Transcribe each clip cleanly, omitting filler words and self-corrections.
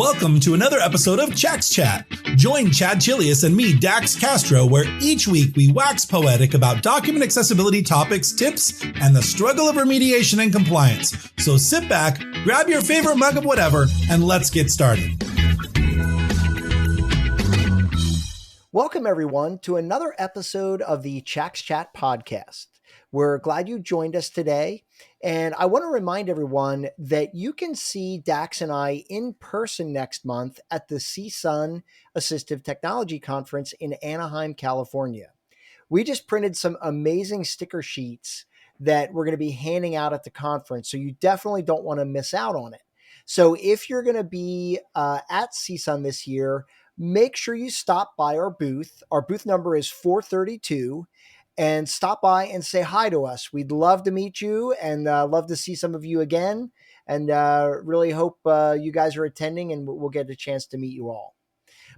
Welcome to another episode of Chax Chat. Join Chad Chelius and me, Dax Castro, where each week we wax poetic about document accessibility topics, tips, and the struggle of remediation and compliance. So sit back, grab your favorite mug of whatever, and let's get started. Welcome, everyone, to another episode of the Chax Chat podcast. We're glad you joined us today. And I want to remind everyone that you can see Dax and I in person next month at the CSUN Assistive Technology Conference in Anaheim, California. We just printed some amazing sticker sheets that we're going to be handing out at the conference, so you definitely don't want to miss out on it. So if you're going to be at CSUN this year, make sure you stop by our booth. Our booth number is 432. And stop by and say hi to us. We'd love to meet you and love to see some of you again. And really hope you guys are attending and we'll get a chance to meet you all.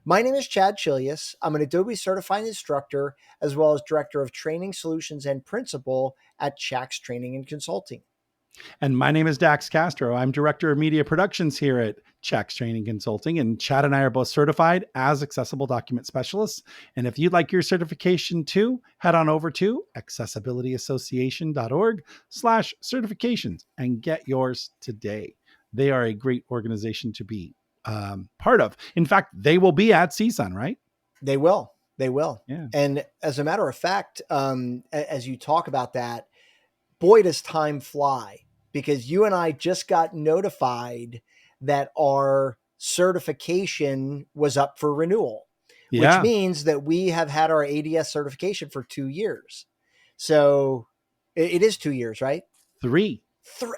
My name is Chad Chelius. I'm an Adobe certified instructor, as well as director of training solutions and principal at Chax Training and Consulting. And my name is Dax Castro. I'm director of media productions here at Chax Training Consulting. And Chad and I are both certified as accessible document specialists. And if you'd like your certification too, head on over to accessibilityassociation.org/certifications and get yours today. They are a great organization to be part of. In fact, they will be at CSUN, right? They will. They will. Yeah. And as a matter of fact, as you talk about that, boy, does time fly, because you and I just got notified that our certification was up for renewal, which means that we have had our ADS certification for 2 years. So it is 2 years, right? Three.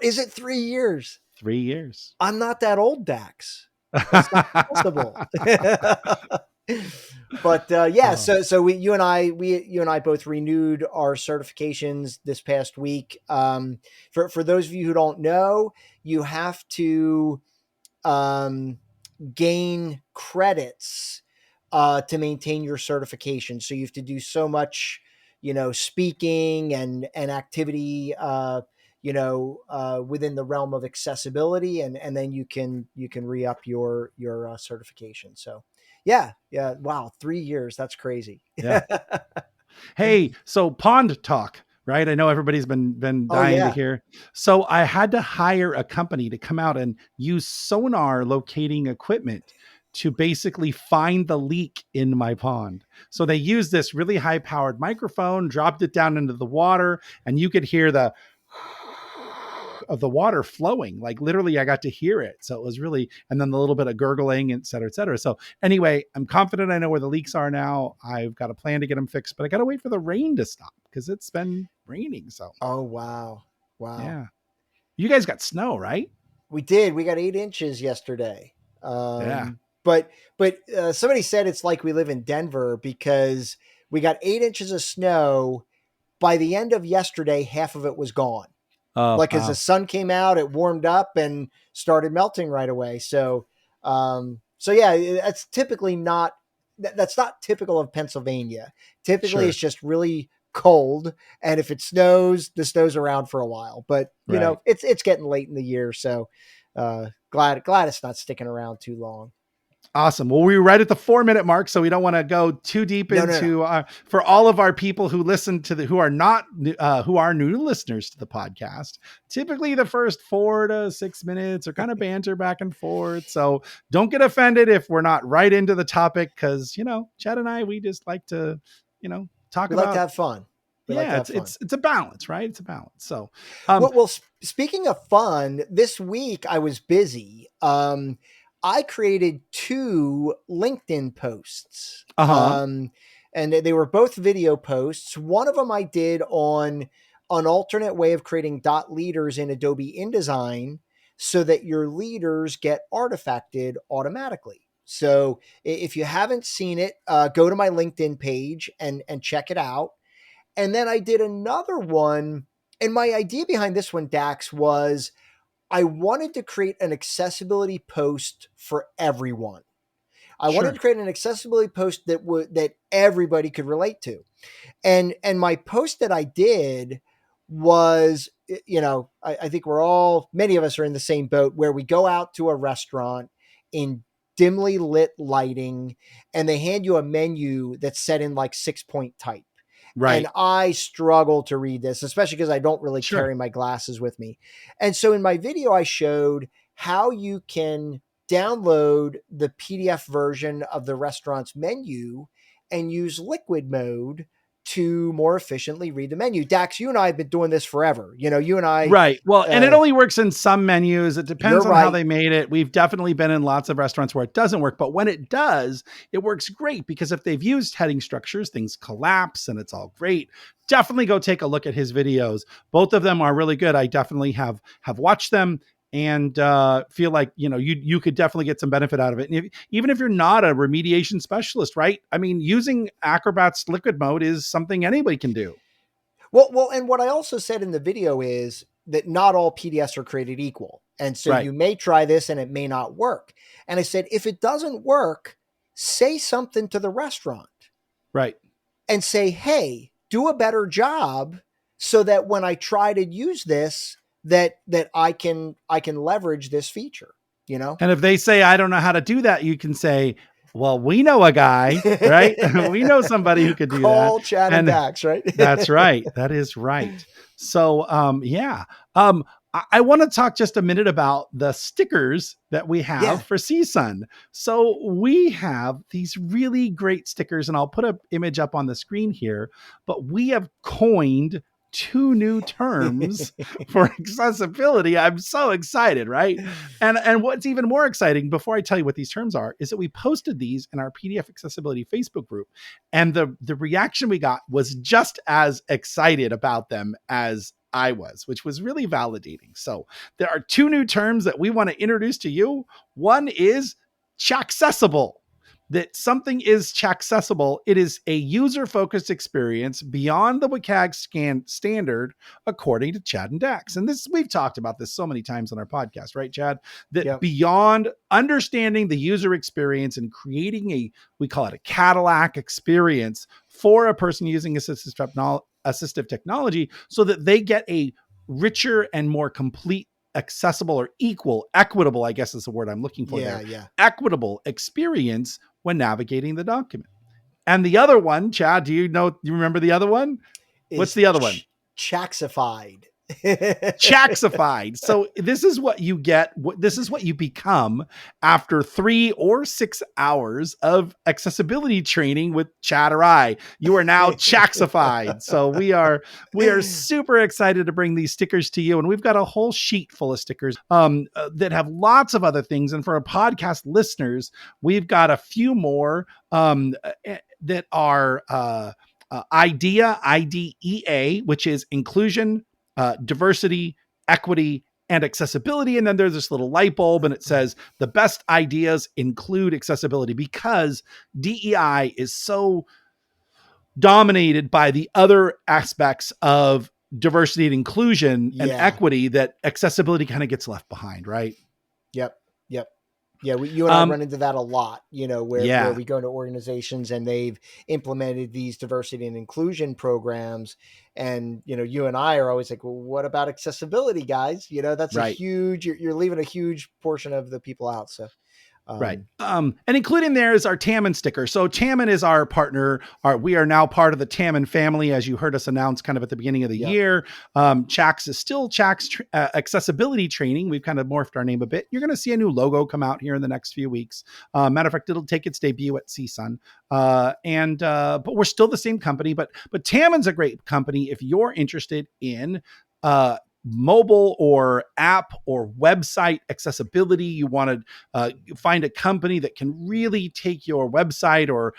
Is it 3 years? 3 years. I'm not that old, Dax. That's not possible. But so you and I both renewed our certifications this past week. For those of you who don't know, you have to gain credits to maintain your certification. So you have to do so much, speaking and activity, within the realm of accessibility, and then you can re-up your certification. So. Yeah. Wow. 3 years. That's crazy. Yeah. Hey, so pond talk, right? I know everybody's been dying to hear. So I had to hire a company to come out and use sonar locating equipment to basically find the leak in my pond. So they used this really high powered microphone, dropped it down into the water, and you could hear the of the water flowing. Like literally I got to hear it. So it was really, and then the little bit of gurgling, et cetera, et cetera. So anyway, I'm confident I know where the leaks are now. I've got a plan to get them fixed, but I got to wait for the rain to stop because it's been raining. So. Oh, wow. Yeah. You guys got snow, right? We did. We got 8 inches yesterday. Yeah. But somebody said it's like we live in Denver because we got 8 inches of snow. By the end of yesterday, half of it was gone. As the sun came out, it warmed up and started melting right away. So that's typically that's not typical of Pennsylvania. Typically, It's just really cold, and if it snows, the snow's around for a while. But it's getting late in the year, so glad it's not sticking around too long. Awesome. Well, we were right at the 4-minute mark, so we don't want to go too deep into for all of our people who listen to who are new listeners to the podcast. Typically, the first 4 to 6 minutes are kind of banter back and forth. So don't get offended if we're not right into the topic, because Chad and I, we just like to talk about. Like to have fun. It's a balance, right? It's a balance. So, well, speaking of fun, this week I was busy. I created 2 LinkedIn posts, and they were both video posts. One of them I did on an alternate way of creating dot leaders in Adobe InDesign so that your leaders get artifacted automatically. So if you haven't seen it, go to my LinkedIn page and check it out. And then I did another one, and my idea behind this one, Dax, was I wanted to create an accessibility post for everyone. I wanted to create an accessibility post that everybody could relate to. And my post that I did was, I think many of us are in the same boat where we go out to a restaurant in dimly lit lighting, and they hand you a menu that's set in like 6-point type. Right. And I struggle to read this, especially because I don't really Sure. carry my glasses with me. And so in my video, I showed how you can download the PDF version of the restaurant's menu and use liquid mode to more efficiently read the menu. Dax, you and I have been doing this forever. You know, you and I. Right. Well, and it only works in some menus. It depends on how they made it. We've definitely been in lots of restaurants where it doesn't work, but when it does, it works great because if they've used heading structures, things collapse and it's all great. Definitely go take a look at his videos. Both of them are really good. I definitely have watched them and feel like, you know, you could definitely get some benefit out of it. And even if you're not a remediation specialist, right? I mean, using Acrobat's liquid mode is something anybody can do. Well, and what I also said in the video is that not all PDFs are created equal. And so you may try this and it may not work. And I said, if it doesn't work, say something to the restaurant. Right. And say, hey, do a better job so that when I try to use this, that I can leverage this feature, you know? And if they say, I don't know how to do that, you can say, well, we know a guy, right? We know somebody who could do Call that. Chad and Dax, right? That's right. That is right. So, I want to talk just a minute about the stickers that we have for CSUN. So we have these really great stickers, and I'll put an image up on the screen here, but we have coined 2 new terms for accessibility. I'm so excited, right? And what's even more exciting, before I tell you what these terms are, is that we posted these in our PDF accessibility Facebook group. And the reaction we got was just as excited about them as I was, which was really validating. So there are 2 new terms that we want to introduce to you. One is Chax-essible. That something is Chax-essible. It is a user-focused experience beyond the WCAG standard, according to Chad and Dax. And this, we've talked about this so many times on our podcast, right, Chad? That beyond understanding the user experience and creating we call it a Cadillac experience for a person using assistive technology so that they get a richer and more complete, accessible or equitable, I guess is the word I'm looking for equitable experience when navigating the document. And the other one, Chad, you remember the other one? What's the other one? Chax-ified. Chax-ified. So this is what you get. This is what you become after 3 or 6 hours of accessibility training with Chad or I. You are now Chax-ified. So we are super excited to bring these stickers to you. And we've got a whole sheet full of stickers that have lots of other things. And for our podcast listeners, we've got a few more that are IDEA, which is inclusion, diversity, equity, and accessibility. And then there's this little light bulb and it says the best ideas include accessibility, because DEI is so dominated by the other aspects of diversity and inclusion and equity that accessibility kind of gets left behind, right? Yep. Yeah, you and I run into that a lot, you know, where we go to organizations and they've implemented these diversity and inclusion programs. And, you know, you and I are always like, well, what about accessibility, guys? You know, that's a huge, you're leaving a huge portion of the people out. So. Right. And including there is our Tamman sticker. So Tamman is our partner. We are now part of the Tamman family, as you heard us announce kind of at the beginning of the year. Chax is still Chax accessibility training. We've kind of morphed our name a bit. You're going to see a new logo come out here in the next few weeks. Matter of fact, it'll take its debut at CSUN. But we're still the same company. But Tamman's a great company if you're interested in mobile or app or website accessibility. You want to find a company that can really take your website or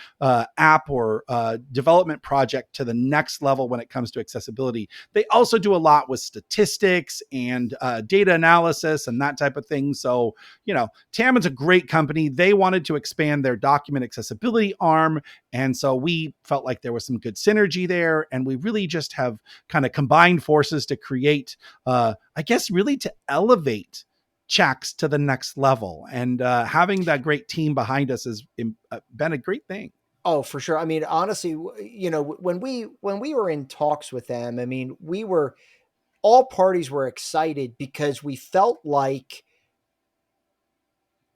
app or development project to the next level when it comes to accessibility. They also do a lot with statistics and data analysis and that type of thing. So, you know, Tamman's a great company. They wanted to expand their document accessibility arm. And so we felt like there was some good synergy there. And we really just have kind of combined forces to create I guess really to elevate Chax to the next level. And having that great team behind us has been a great thing. Oh, for sure. I mean, honestly, you know, when we were in talks with them, I mean, all parties were excited because we felt like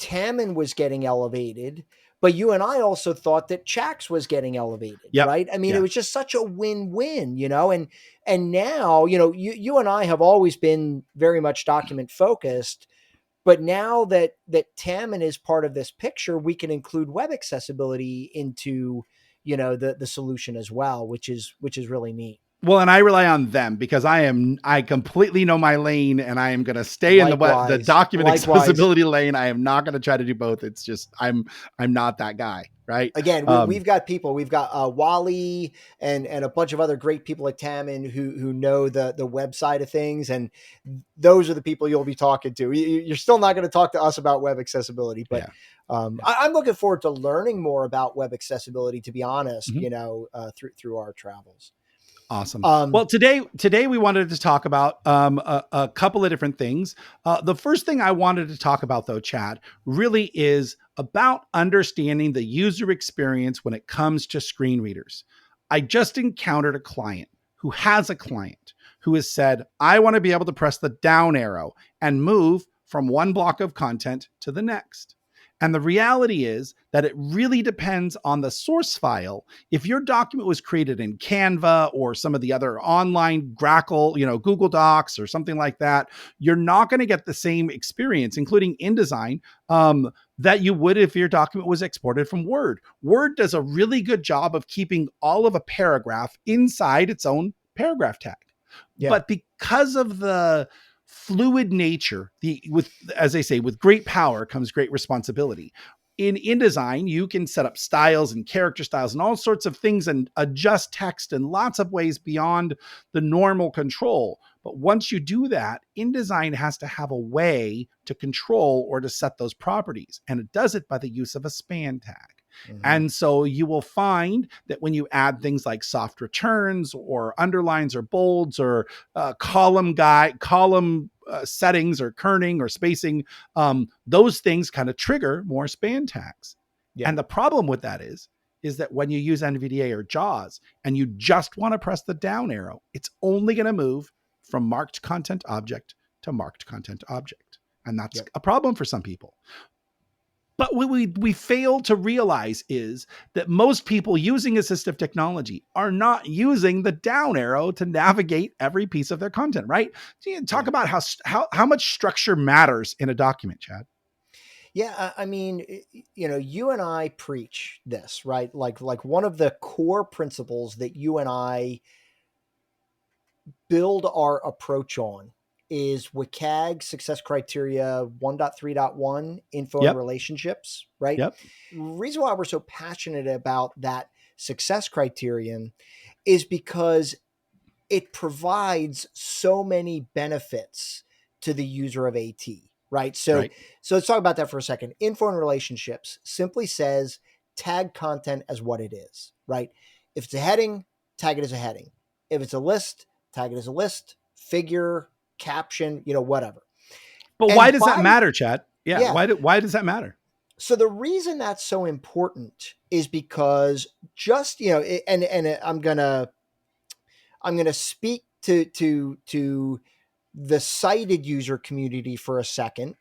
Tamman was getting elevated, but you and I also thought that Chax was getting elevated, right? I mean, it was just such a win-win, and now, you and I have always been very much document focused, but now that Tamman is part of this picture, we can include web accessibility into, the solution as well, which is really neat. Well, and I rely on them because I completely know my lane, and I am going to stay in the document accessibility lane. I am not going to try to do both. It's just, I'm not that guy. Right. Again, we've got people, we've got Wally and a bunch of other great people at Tamman who know the web side of things. And those are the people you'll be talking to. You're still not going to talk to us about web accessibility, but I'm looking forward to learning more about web accessibility, to be honest, through our travels. Awesome. Well, today we wanted to talk about a couple of different things. The first thing I wanted to talk about, though, Chad, really is about understanding the user experience when it comes to screen readers. I just encountered a client who has said, I want to be able to press the down arrow and move from one block of content to the next. And the reality is that it really depends on the source file. If your document was created in Canva or some of the other online Grackle, Google Docs or something like that, you're not going to get the same experience, including InDesign, that you would if your document was exported from Word. Word does a really good job of keeping all of a paragraph inside its own paragraph tag. Yeah. But because of the fluid nature, as they say, with great power comes great responsibility. In InDesign, you can set up styles and character styles and all sorts of things and adjust text in lots of ways beyond the normal control. But once you do that, InDesign has to have a way to control or to set those properties. And it does it by the use of a span tag. Mm-hmm. And so you will find that when you add things like soft returns or underlines or bolds or column settings or kerning or spacing, those things kind of trigger more span tags. Yeah. And the problem with that is that when you use NVDA or JAWS and you just want to press the down arrow, it's only going to move from marked content object to marked content object. And that's a problem for some people. But what we fail to realize is that most people using assistive technology are not using the down arrow to navigate every piece of their content, right? Talk about how much structure matters in a document, Chad. Yeah, I mean, you and I preach this, right? Like one of the core principles that you and I build our approach on is WCAG success criteria 1.3.1 info and relationships, right? Yep. The reason why we're so passionate about that success criterion is because it provides so many benefits to the user of AT, right? So let's talk about that for a second. Info and relationships simply says tag content as what it is, right? If it's a heading, tag it as a heading. If it's a list, tag it as a list, figure, caption, whatever. But why does that matter, Chad? Yeah. Why does that matter? So the reason that's so important is because just, and I'm gonna speak to the sighted user community for a second,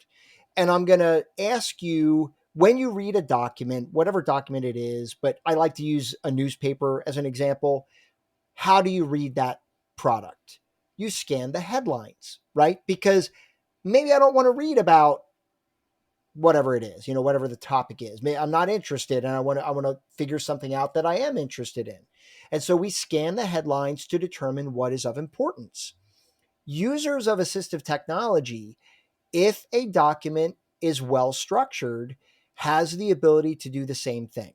and I'm gonna ask you, when you read a document, whatever document it is, but I like to use a newspaper as an example. How do you read that product? You scan the headlines, right? Because maybe I don't want to read about whatever it is, whatever the topic is. Maybe I'm not interested and I want to figure something out that I am interested in. And so we scan the headlines to determine what is of importance. Users of assistive technology, if a document is well structured, has the ability to do the same thing,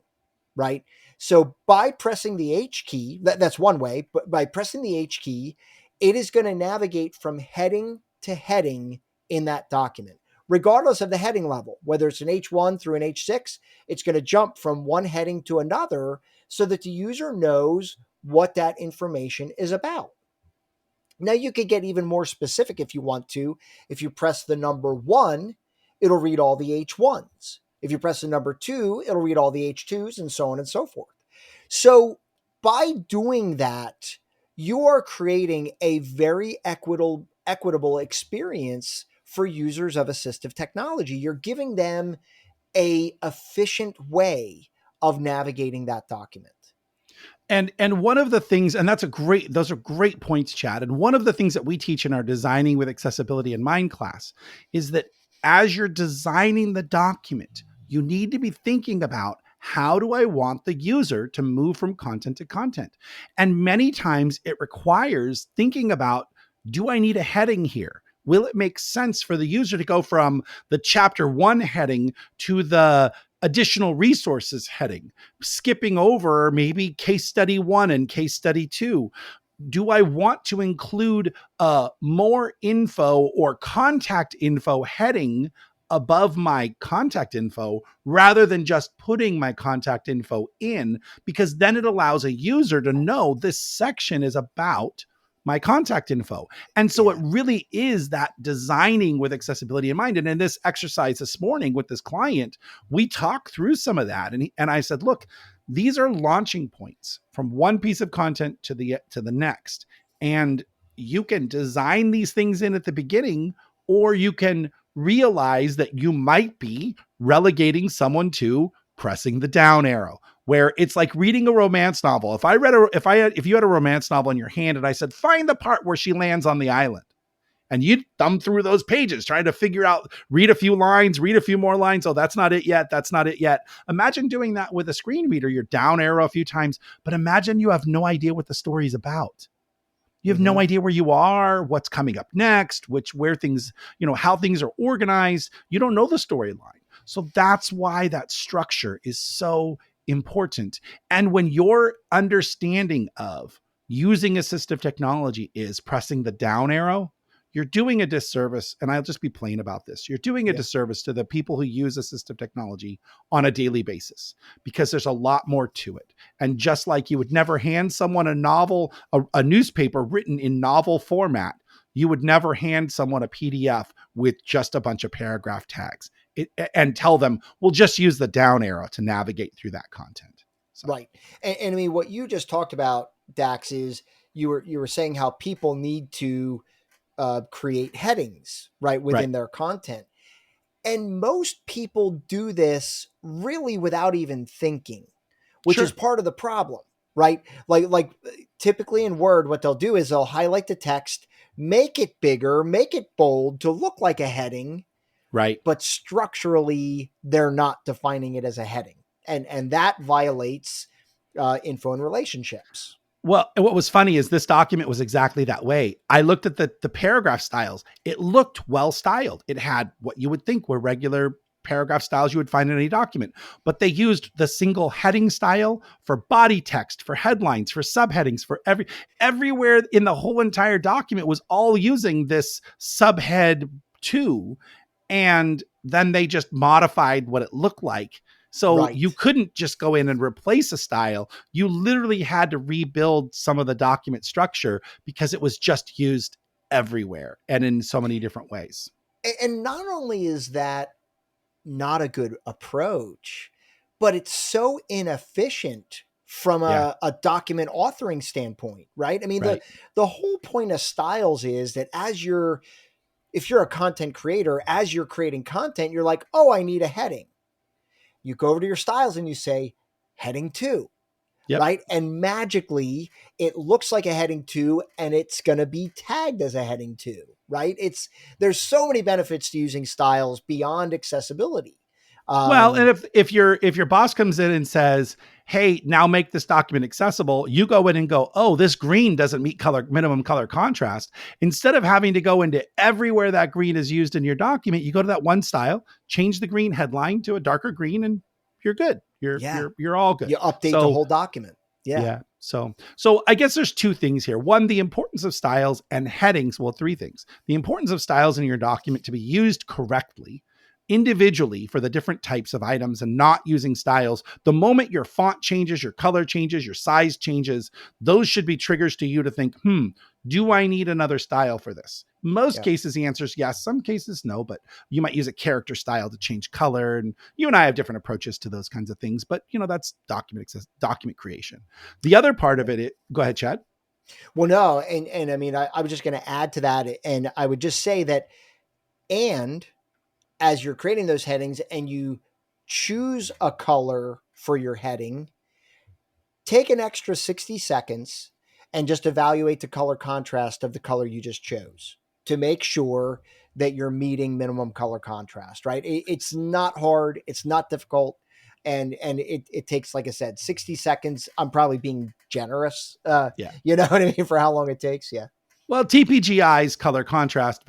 right? So by pressing the H key, that's one way, but by pressing the H key, it is going to navigate from heading to heading in that document, regardless of the heading level. Whether it's an H1 through an H6, it's going to jump from one heading to another so that the user knows what that information is about. Now, you could get even more specific if you want to. If you press the number 1, it'll read all the H1s. If you press the number 2, it'll read all the H2s and so on and so forth. So by doing that, you are creating a very equitable experience for users of assistive technology. You're giving them a efficient way of navigating that document. And one of the things, and those are great points, Chad. And one of the things that we teach in our Designing with Accessibility in Mind class is that as you're designing the document, you need to be thinking about, how do I want the user to move from content to content? And many times it requires thinking about, do I need a heading here? Will it make sense for the user to go from the chapter 1 heading to the additional resources heading, skipping over maybe case study 1 and case study 2? Do I want to include more info or contact info heading above my contact info rather than just putting my contact info in? Because then it allows a user to know this section is about my contact info. And so it really is that designing with accessibility in mind. And in this exercise this morning with this client, we talked through some of that. And I said, look, these are launching points from one piece of content to the next. And you can design these things in at the beginning, or you can realize that you might be relegating someone to pressing the down arrow, where it's like reading a romance novel. If you had a romance novel in your hand and I said, find the part where she lands on the island, and you'd thumb through those pages trying to figure out, read a few lines, read a few more lines. Oh, that's not it yet. That's not it yet. Imagine doing that with a screen reader. You're down arrow a few times, but imagine you have no idea what the story's about. You have no idea where you are, what's coming up next, where things, how things are organized. You don't know the storyline. So that's why that structure is so important. And when your understanding of using assistive technology is pressing the down arrow, you're doing a disservice. And I'll just be plain about this. You're doing a disservice to the people who use assistive technology on a daily basis, because there's a lot more to it. And just like you would never hand someone a novel, a newspaper written in novel format, you would never hand someone a PDF with just a bunch of paragraph tags and tell them, we'll just use the down arrow to navigate through that content. So. Right. And I mean, what you just talked about, Dax, is you were saying how people need to create headings, right, within their content. And most people do this really without even thinking, which is part of the problem, right? Like typically in Word, what they'll do is they'll highlight the text, make it bigger, make it bold to look like a heading, right? But structurally, they're not defining it as a heading. And that violates info and relationships. Well, and what was funny is this document was exactly that way. I looked at the paragraph styles. It looked well styled. It had what you would think were regular paragraph styles you would find in any document, but they used the single heading style for body text, for headlines, for subheadings, for everywhere in the whole entire document was all using this subhead 2. And then they just modified what it looked like. So you couldn't just go in and replace a style. You literally had to rebuild some of the document structure because it was just used everywhere and in so many different ways. And not only is that not a good approach, but it's so inefficient from a document authoring standpoint, right? I mean, the whole point of styles is that if you're a content creator, as you're creating content, you're like, oh, I need a heading. You go over to your styles and you say heading 2, right? And magically it looks like a heading 2 and it's going to be tagged as a heading 2, right? There's so many benefits to using styles beyond accessibility. Well, and if your boss comes in and says, hey, now make this document accessible, you go in and go, oh, this green doesn't meet minimum color contrast. Instead of having to go into everywhere that green is used in your document, you go to that one style, change the green headline to a darker green, and you're good. You're all good. You update the whole document. Yeah. So I guess there's 2 things here. One, the importance of styles and headings. Well, 3 things. The importance of styles in your document to be used correctly, individually for the different types of items, and not using styles. The moment your font changes, your color changes, your size changes, those should be triggers to you to think, do I need another style for this? Most cases, the answer is yes. Some cases, no, but you might use a character style to change color. And you and I have different approaches to those kinds of things, but that's document creation. The other part of it, go ahead, Chad. Well, no. And I mean, I was just going to add to that. And I would just say that And as you're creating those headings and you choose a color for your heading, take an extra 60 seconds and just evaluate the color contrast of the color you just chose to make sure that you're meeting minimum color contrast, right? It's not hard. It's not difficult. And it takes, like I said, 60 seconds. I'm probably being generous. Yeah. You know what I mean? For how long it takes. Yeah. Well, TPGI's color contrast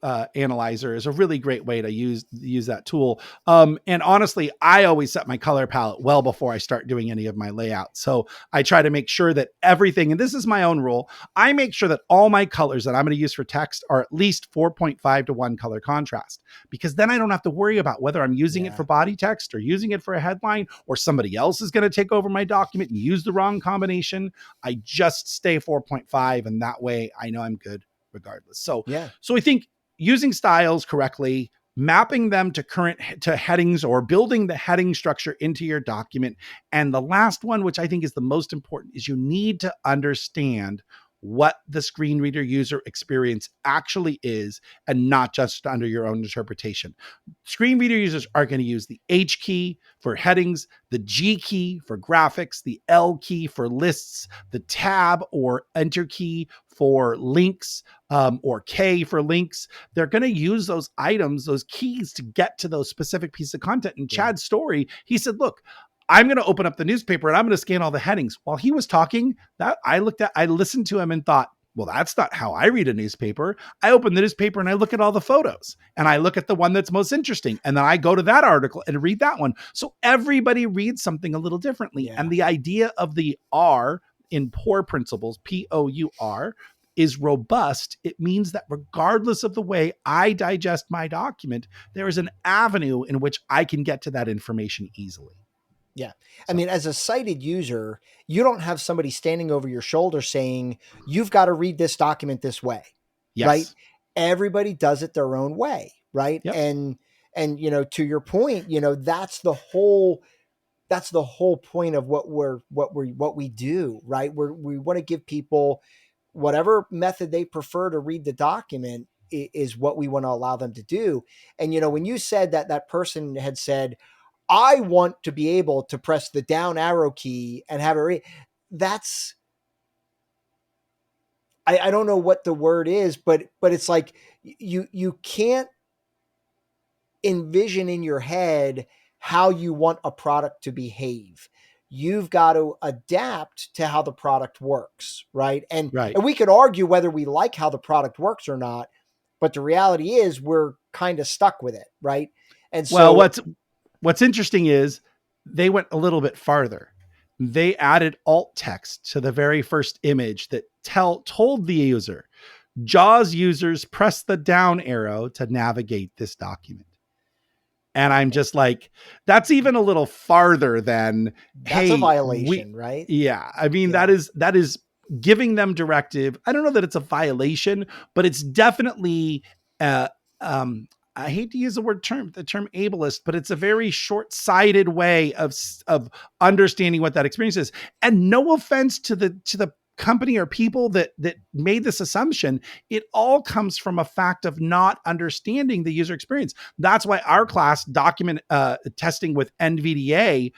analyzer is a really great way to use that tool. And honestly, I always set my color palette well before I start doing any of my layouts. So I try to make sure that everything, and this is my own rule, I make sure that all my colors that I'm going to use for text are at least 4.5 to 1 color contrast, because then I don't have to worry about whether I'm using it for body text or using it for a headline, or somebody else is going to take over my document and use the wrong combination. I just stay 4.5, and that way I know I'm good regardless. So I think using styles correctly, mapping them to headings, or building the heading structure into your document. And the last one, which I think is the most important, is you need to understand what the screen reader user experience actually is, and not just under your own interpretation. Screen reader users are going to use the H key for headings, the G key for graphics, the L key for lists, the tab or enter key for links, or K for links. They're going to use those items, those keys, to get to those specific pieces of content. In Chad's story, he said, look, I'm going to open up the newspaper and I'm going to scan all the headings. While he was talking, I listened to him and thought, well, that's not how I read a newspaper. I open the newspaper and I look at all the photos, and I look at the one that's most interesting, and then I go to that article and read that one. So everybody reads something a little differently. Yeah. And the idea of the R in POUR principles, POUR, is robust. It means that regardless of the way I digest my document, there is an avenue in which I can get to that information easily. Yeah. I mean, as a sighted user, you don't have somebody standing over your shoulder saying, you've got to read this document this way. Yes. Right. Everybody does it their own way. Right. Yep. And, you know, to your point, you know, that's the whole point of what we do. Right. We want to give people whatever method they prefer to read the document is what we want to allow them to do. And, you know, when you said that person had said, I want to be able to press the down arrow key and have it that's, I don't know what the word is, but it's like you can't envision in your head how you want a product to behave. You've got to adapt to how the product works, right? And we could argue whether we like how the product works or not, but the reality is we're kind of stuck with it, right? And so what's interesting is they went a little bit farther. They added alt text to the very first image that told the user, JAWS users press the down arrow to navigate this document. And I'm just like, that's even a little farther than, that's a violation, right? Yeah. I mean, that is giving them directive. I don't know that it's a violation, but it's definitely, I hate to use the term ableist, but it's a very short-sighted way of understanding what that experience is. And no offense to the company or people that made this assumption, it all comes from a fact of not understanding the user experience. That's why our class, document testing with NVDA,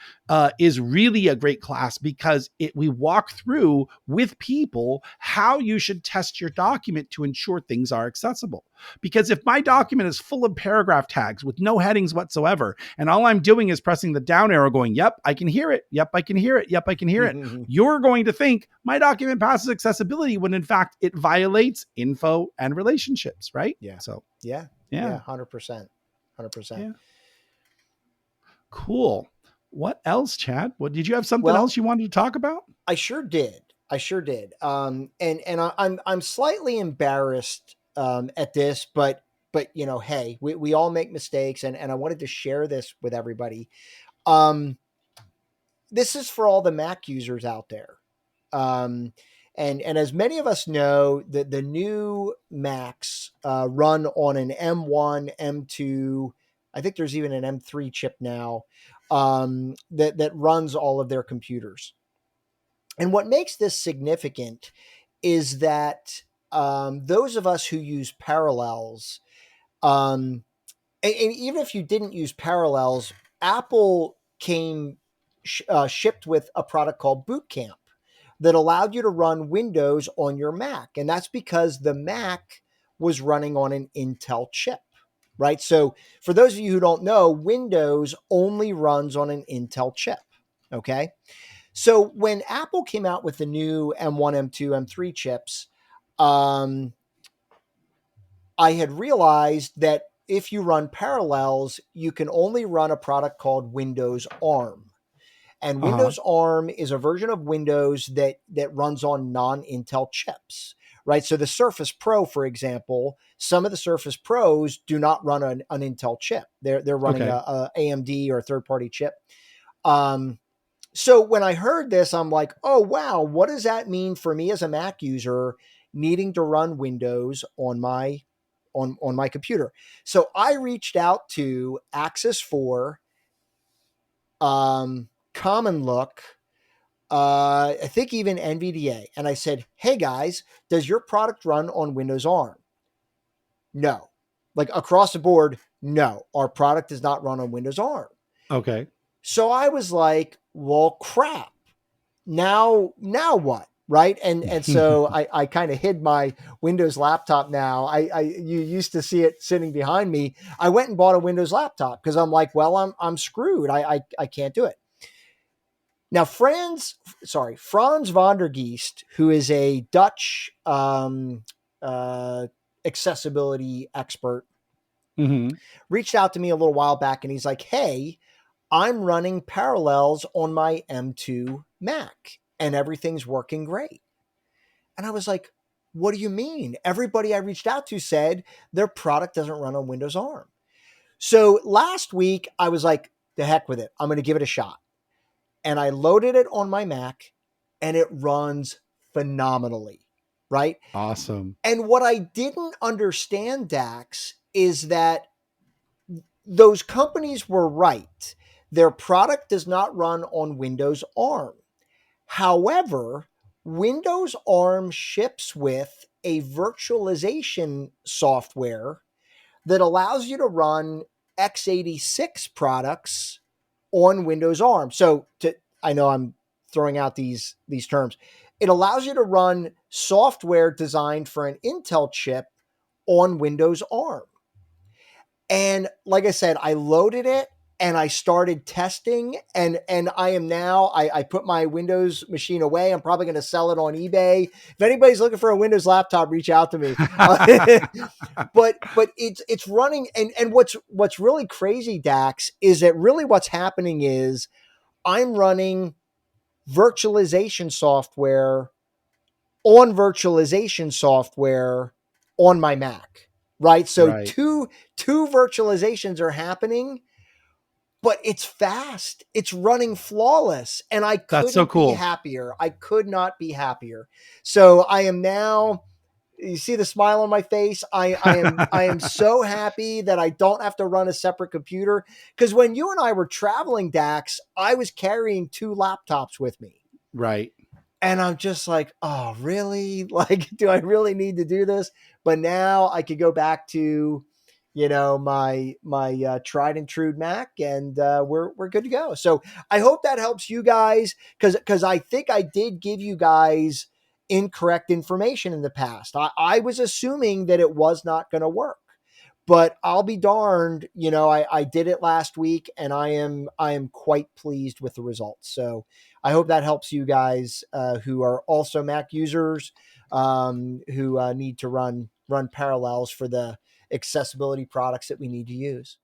is really a great class, because we walk through with people how you should test your document to ensure things are accessible. Because if my document is full of paragraph tags with no headings whatsoever, and all I'm doing is pressing the down arrow going, yep, I can hear it. Yep, I can hear it. Yep, I can hear it. You're going to think my document passes accessibility, when in fact it violates info and relationships, right? Yeah. So, yeah, 100%. 100%. Yeah. Cool. What else, Chad? Did you have something else you wanted to talk about? I sure did. And I'm slightly embarrassed at this, but you know, hey, we all make mistakes, and I wanted to share this with everybody. This is for all the Mac users out there. And as many of us know, the new Macs run on an M1, M2, I think there's even an M3 chip now, that runs all of their computers. And what makes this significant is that those of us who use Parallels And even if you didn't use Parallels, Apple shipped with a product called Boot Camp that allowed you to run Windows on your Mac. And that's because the Mac was running on an Intel chip, right? So for those of you who don't know, Windows only runs on an Intel chip, okay? So when Apple came out with the new M1, M2, M3 chips, I had realized that if you run Parallels, you can only run a product called Windows ARM. And Windows ARM is a version of Windows that runs on non-Intel chips, right? So the Surface Pro, for example, some of the Surface Pros do not run an Intel chip. They're running a AMD or a third-party chip. So when I heard this, I'm like, oh, wow, what does that mean for me as a Mac user needing to run Windows on my computer? So I reached out to Axis 4, Common Look, I think even NVDA. And I said, hey guys, does your product run on Windows ARM? No. Like across the board, no. Our product does not run on Windows ARM. Okay. So I was like, well, crap. Now what? Right. And so I kind of hid my Windows laptop now. You used to see it sitting behind me. I went and bought a Windows laptop because I'm like, well, I'm screwed. I can't do it. Now, Franz van der Geest, who is a Dutch accessibility expert, reached out to me a little while back and he's like, hey, I'm running Parallels on my M2 Mac and everything's working great. And I was like, what do you mean? Everybody I reached out to said their product doesn't run on Windows ARM. So last week I was like, the heck with it. I'm going to give it a shot. And I loaded it on my Mac and it runs phenomenally, right? Awesome. And what I didn't understand, Dax, is that those companies were right. Their product does not run on Windows ARM. However, Windows ARM ships with a virtualization software that allows you to run x86 products on Windows ARM. So I know I'm throwing out these terms. It allows you to run software designed for an Intel chip on Windows ARM. And like I said, I loaded it and I started testing and I am now, I put my Windows machine away. I'm probably going to sell it on eBay. If anybody's looking for a Windows laptop, reach out to me. But it's running. And what's really crazy, Dax, is that really what's happening is I'm running virtualization software on my Mac, right? So two virtualizations are happening, but it's fast. It's running flawless. And I couldn't be happier. I could not be happier. So I am now, you see the smile on my face. I am so happy that I don't have to run a separate computer. Because when you and I were traveling, Dax, I was carrying 2 laptops with me. Right. And I'm just like, oh, really? Like, do I really need to do this? But now I could go back to, my tried and true Mac, and we're good to go. So I hope that helps you guys, because I think I did give you guys incorrect information in the past. I was assuming that it was not going to work, but I'll be darned. I did it last week, and I am quite pleased with the results. So I hope that helps you guys who are also Mac users who need to run Parallels for the accessibility products that we need to use.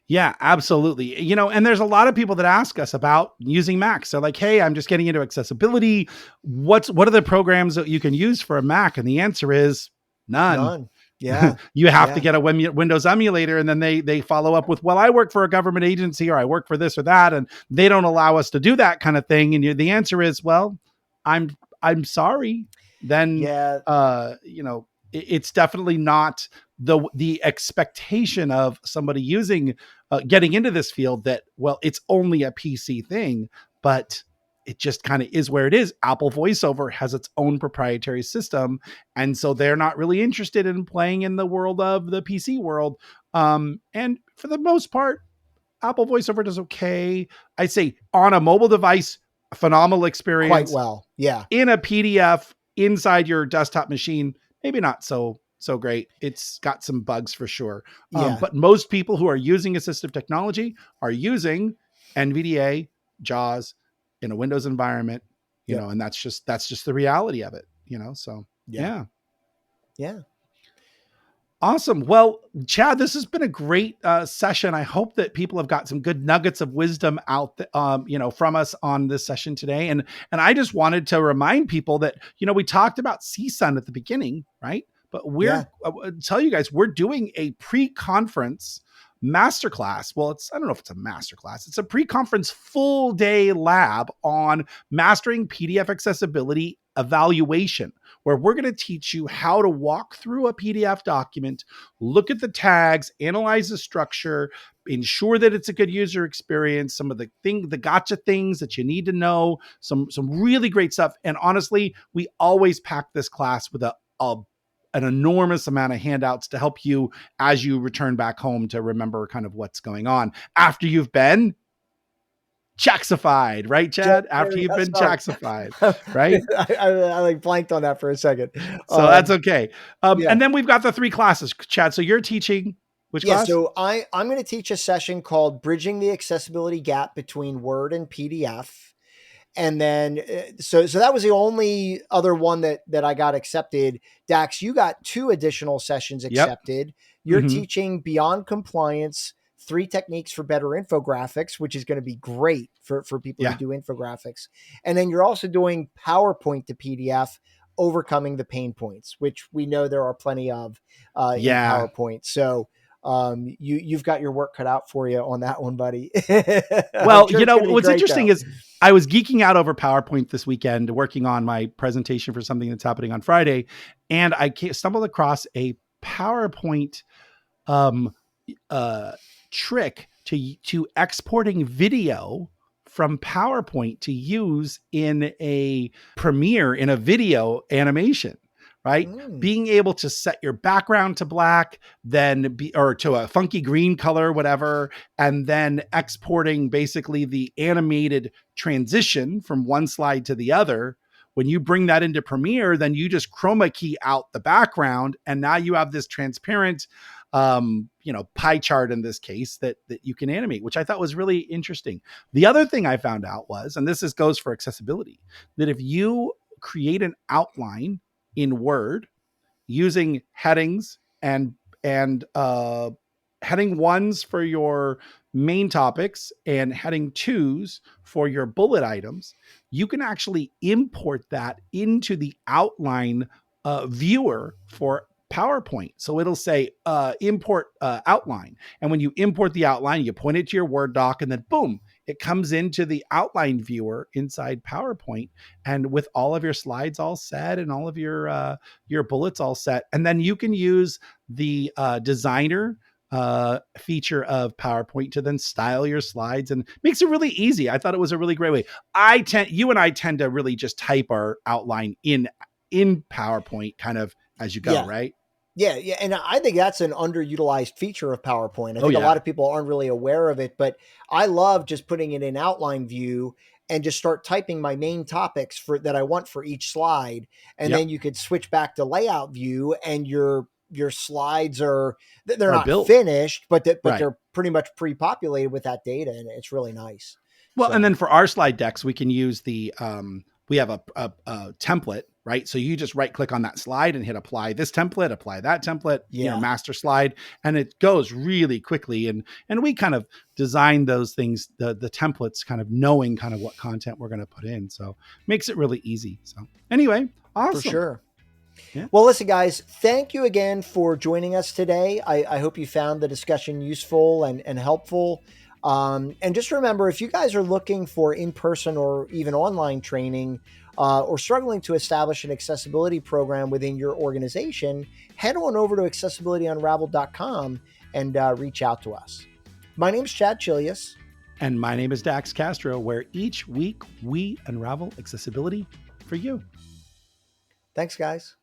Yeah, absolutely. And there's a lot of people that ask us about using Macs. They're like, hey, I'm just getting into accessibility. What are the programs that you can use for a Mac? And the answer is none. Yeah. You have to get a Windows emulator, and then they follow up with, well, I work for a government agency, or I work for this or that, and they don't allow us to do that kind of thing. And the answer is, well, I'm sorry. Then, it's definitely not the expectation of somebody using, getting into this field that, well, it's only a PC thing, but it just kind of is where it is. Apple VoiceOver has its own proprietary system. And so they're not really interested in playing in the world of the PC world. And for the most part, Apple VoiceOver does okay. I'd say on a mobile device, phenomenal experience. Quite well. Yeah. In a PDF inside your desktop machine, maybe not so great. It's got some bugs for sure. Yeah. But most people who are using assistive technology are using NVDA, JAWS in a Windows environment, you know, and that's just the reality of it, you know? So yeah. Awesome. Well, Chad, this has been a great session. I hope that people have got some good nuggets of wisdom out, from us on this session today. And I just wanted to remind people that, we talked about CSUN at the beginning, right? But tell you guys, we're doing a pre-conference masterclass. Well, I don't know if it's a masterclass. It's a pre-conference full day lab on mastering PDF accessibility evaluation, where we're going to teach you how to walk through a PDF document, look at the tags, analyze the structure, ensure that it's a good user experience, some of the gotcha things that you need to know, some really great stuff. And honestly, we always pack this class with an enormous amount of handouts to help you as you return back home to remember kind of what's going on after you've been Chax-ified, right, Chad? After you've been Chax-ified, right? I like blanked on that for a second. So that's okay. And then we've got the 3 classes, Chad. So you're teaching which class? So I'm going to teach a session called Bridging the Accessibility Gap Between Word and PDF. And then, so that was the only other one that I got accepted. Dax, you got 2 additional sessions accepted. Yep. You're teaching Beyond Compliance, 3 techniques for better infographics, which is going to be great for people who do infographics. And then you're also doing PowerPoint to PDF, overcoming the pain points, which we know there are plenty of in PowerPoint. So you've got your work cut out for you on that one, buddy. Well, what's interesting is I was geeking out over PowerPoint this weekend, working on my presentation for something that's happening on Friday. And I stumbled across a PowerPoint trick to exporting video from PowerPoint to use in a Premiere in a video animation. Right? Being able to set your background to black, or to a funky green color, whatever, and then exporting basically the animated transition from one slide to the other. When you bring that into Premiere, then you just chroma key out the background, and now you have this transparent, pie chart in this case that you can animate, which I thought was really interesting. The other thing I found out was, and this goes for accessibility, that if you create an outline in Word using headings and heading 1s for your main topics and heading 2s for your bullet items, you can actually import that into the outline viewer for PowerPoint. So it'll say import outline. And when you import the outline, you point it to your Word doc, and then boom, it comes into the outline viewer inside PowerPoint, and with all of your slides all set and all of your bullets all set. And then you can use the designer feature of PowerPoint to then style your slides, and makes it really easy. I thought it was a really great way. You and I tend to really just type our outline in PowerPoint kind of as you go, right? Yeah. And I think that's an underutilized feature of PowerPoint. I think a lot of people aren't really aware of it, but I love just putting it in outline view and just start typing my main topics that I want for each slide. And then you could switch back to layout view, and your slides they're not built, finished, but they're pretty much pre-populated with that data. And it's really nice. Well, and then for our slide decks, we can use we have a template, right? So you just right click on that slide and hit apply this template, apply that template, master slide, and it goes really quickly. And we kind of design those things, the templates, kind of knowing kind of what content we're going to put in. So makes it really easy. So anyway, awesome. For sure. Yeah. Well, listen, guys, thank you again for joining us today. I hope you found the discussion useful and helpful. And just remember, if you guys are looking for in-person or even online training, or struggling to establish an accessibility program within your organization, head on over to accessibilityunraveled.com and reach out to us. My name is Chad Chelius. And my name is Dax Castro, where each week we unravel accessibility for you. Thanks, guys.